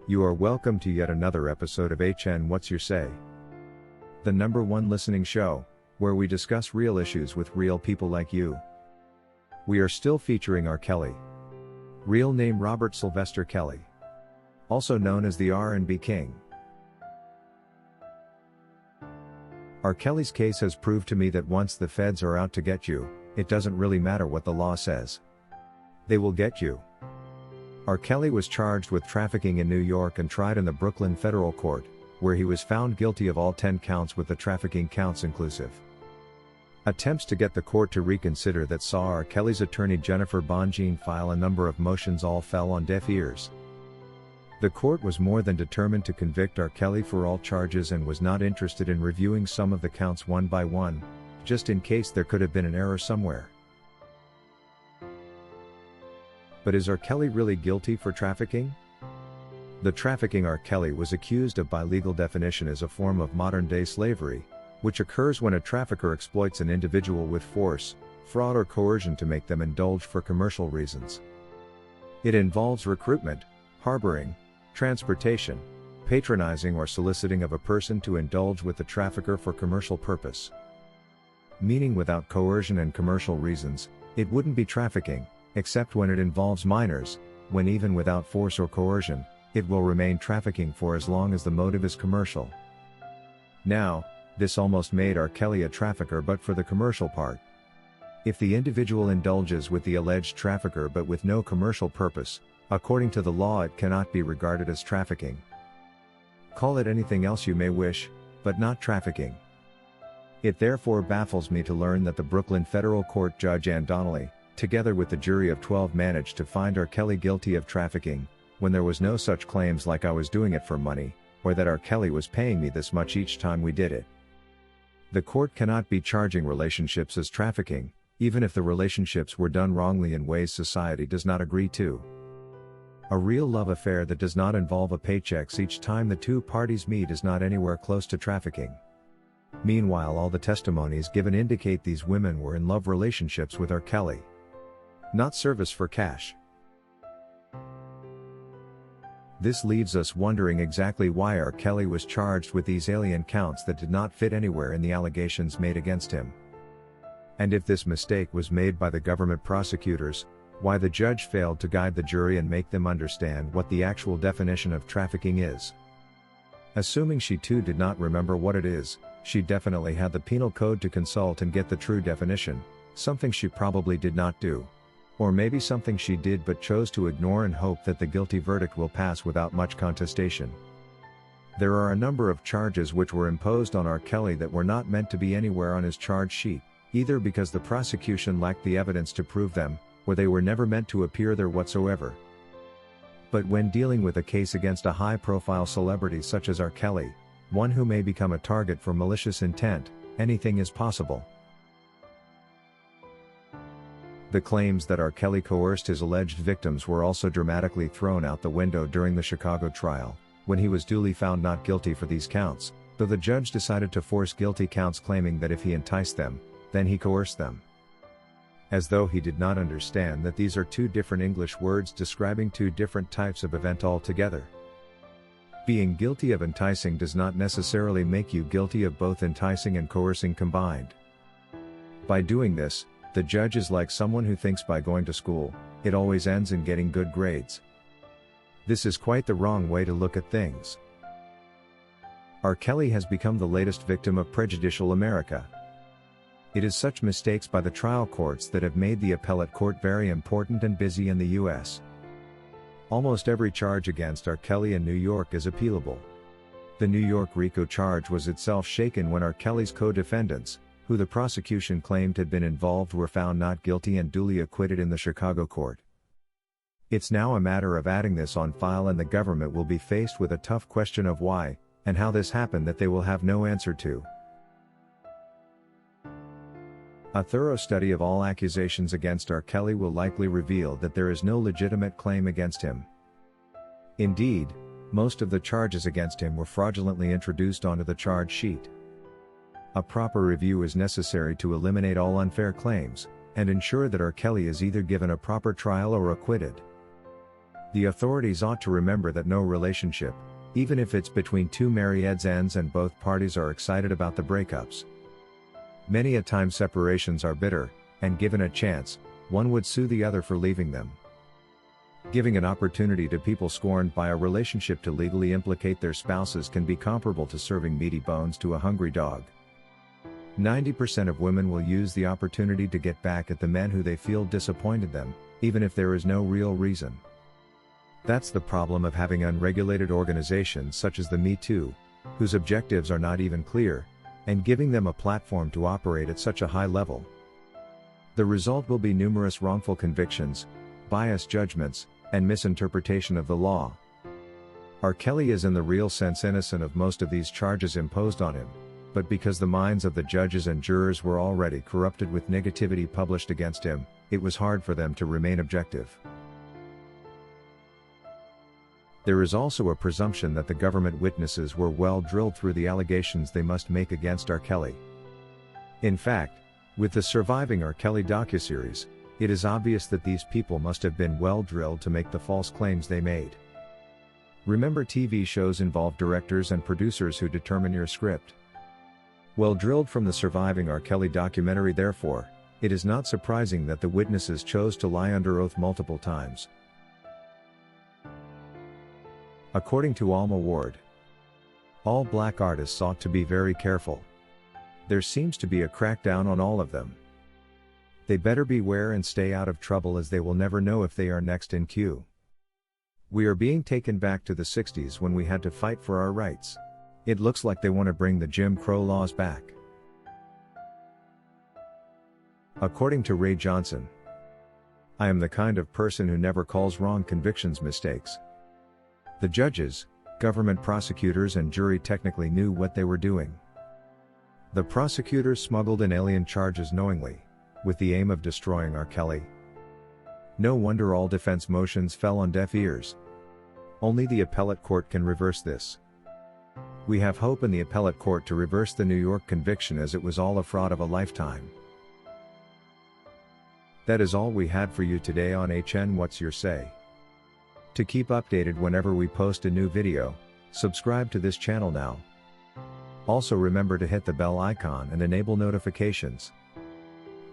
You are welcome to yet another episode of HN What's Your Say? The #1 listening show, where we discuss real issues with real people like you. We are still featuring R. Kelly. Real name Robert Sylvester Kelly. Also known as the R&B King. R. Kelly's case has proved to me that once the feds are out to get you, it doesn't really matter what the law says. They will get you. R. Kelly was charged with trafficking in New York and tried in the Brooklyn Federal Court, where he was found guilty of all 10 counts with the trafficking counts inclusive. Attempts to get the court to reconsider that saw R. Kelly's attorney Jennifer Bonjean file a number of motions all fell on deaf ears. The court was more than determined to convict R. Kelly for all charges and was not interested in reviewing some of the counts one by one, just in case there could have been an error somewhere. But is R. Kelly really guilty for trafficking? The trafficking R. Kelly was accused of by legal definition is a form of modern-day slavery, which occurs when a trafficker exploits an individual with force, fraud or coercion to make them indulge for commercial reasons. It involves recruitment, harboring, transportation, patronizing or soliciting of a person to indulge with the trafficker for commercial purpose. Meaning without coercion and commercial reasons, it wouldn't be trafficking, except when it involves minors, when even without force or coercion, it will remain trafficking for as long as the motive is commercial. Now, this almost made R. Kelly a trafficker but for the commercial part. If the individual indulges with the alleged trafficker but with no commercial purpose, according to the law it cannot be regarded as trafficking. Call it anything else you may wish, but not trafficking. It therefore baffles me to learn that the Brooklyn Federal Court Judge Ann Donnelly, together with the jury of 12 managed to find R. Kelly guilty of trafficking, when there was no such claims like I was doing it for money, or that R. Kelly was paying me this much each time we did it. The court cannot be charging relationships as trafficking, even if the relationships were done wrongly in ways society does not agree to. A real love affair that does not involve a paychecks each time the two parties meet is not anywhere close to trafficking. Meanwhile, all the testimonies given indicate these women were in love relationships with R. Kelly. Not service for cash. This leaves us wondering exactly why R. Kelly was charged with these alien counts that did not fit anywhere in the allegations made against him. And if this mistake was made by the government prosecutors, why the judge failed to guide the jury and make them understand what the actual definition of trafficking is. Assuming she too did not remember what it is, she definitely had the penal code to consult and get the true definition, something she probably did not do. Or maybe something she did but chose to ignore and hope that the guilty verdict will pass without much contestation. There are a number of charges which were imposed on R. Kelly that were not meant to be anywhere on his charge sheet, either because the prosecution lacked the evidence to prove them, or they were never meant to appear there whatsoever. But when dealing with a case against a high-profile celebrity such as R. Kelly, one who may become a target for malicious intent, anything is possible. The claims that R. Kelly coerced his alleged victims were also dramatically thrown out the window during the Chicago trial, when he was duly found not guilty for these counts, though the judge decided to force guilty counts claiming that if he enticed them, then he coerced them. As though he did not understand that these are two different English words describing two different types of event altogether. Being guilty of enticing does not necessarily make you guilty of both enticing and coercing combined. By doing this, the judge is like someone who thinks by going to school, it always ends in getting good grades. This is quite the wrong way to look at things. R. Kelly has become the latest victim of prejudicial America. It is such mistakes by the trial courts that have made the appellate court very important and busy in the U.S. Almost every charge against R. Kelly in New York is appealable. The New York RICO charge was itself shaken when R. Kelly's co-defendants, who the prosecution claimed had been involved, were found not guilty and duly acquitted in the Chicago court. It's now a matter of adding this on file, and the government will be faced with a tough question of why, and how this happened that they will have no answer to. A thorough study of all accusations against R. Kelly will likely reveal that there is no legitimate claim against him. Indeed, most of the charges against him were fraudulently introduced onto the charge sheet. A proper review is necessary to eliminate all unfair claims, and ensure that R. Kelly is either given a proper trial or acquitted. The authorities ought to remember that no relationship, even if it's between two marrieds, ends and both parties are excited about the breakups. Many a time separations are bitter, and given a chance, one would sue the other for leaving them. Giving an opportunity to people scorned by a relationship to legally implicate their spouses can be comparable to serving meaty bones to a hungry dog. 90% of women will use the opportunity to get back at the men who they feel disappointed them, even if there is no real reason. That's the problem of having unregulated organizations such as the Me Too, whose objectives are not even clear, and giving them a platform to operate at such a high level. The result will be numerous wrongful convictions, biased judgments, and misinterpretation of the law. R. Kelly is in the real sense innocent of most of these charges imposed on him, but because the minds of the judges and jurors were already corrupted with negativity published against him, it was hard for them to remain objective. There is also a presumption that the government witnesses were well drilled through the allegations they must make against R. Kelly. In fact, with the surviving R. Kelly docuseries, it is obvious that these people must have been well drilled to make the false claims they made. Remember, TV shows involve directors and producers who determine your script. Well drilled from the surviving R. Kelly documentary, therefore, it is not surprising that the witnesses chose to lie under oath multiple times. According to Alma Ward, all black artists ought to be very careful. There seems to be a crackdown on all of them. They better beware and stay out of trouble, as they will never know if they are next in queue. We are being taken back to the 60s when we had to fight for our rights. It looks like they want to bring the Jim Crow laws back. According to Ray Johnson, I am the kind of person who never calls wrong convictions mistakes. The judges, government prosecutors and jury technically knew what they were doing. The prosecutors smuggled in alien charges knowingly, with the aim of destroying R. Kelly. No wonder all defense motions fell on deaf ears. Only the appellate court can reverse this. We have hope in the appellate court to reverse the New York conviction, as it was all a fraud of a lifetime. That is all we had for you today on HN What's Your Say? To keep updated whenever we post a new video, subscribe to this channel now. Also remember to hit the bell icon and enable notifications.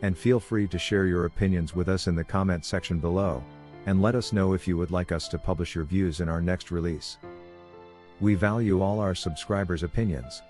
And feel free to share your opinions with us in the comment section below, and let us know if you would like us to publish your views in our next release. We value all our subscribers' opinions.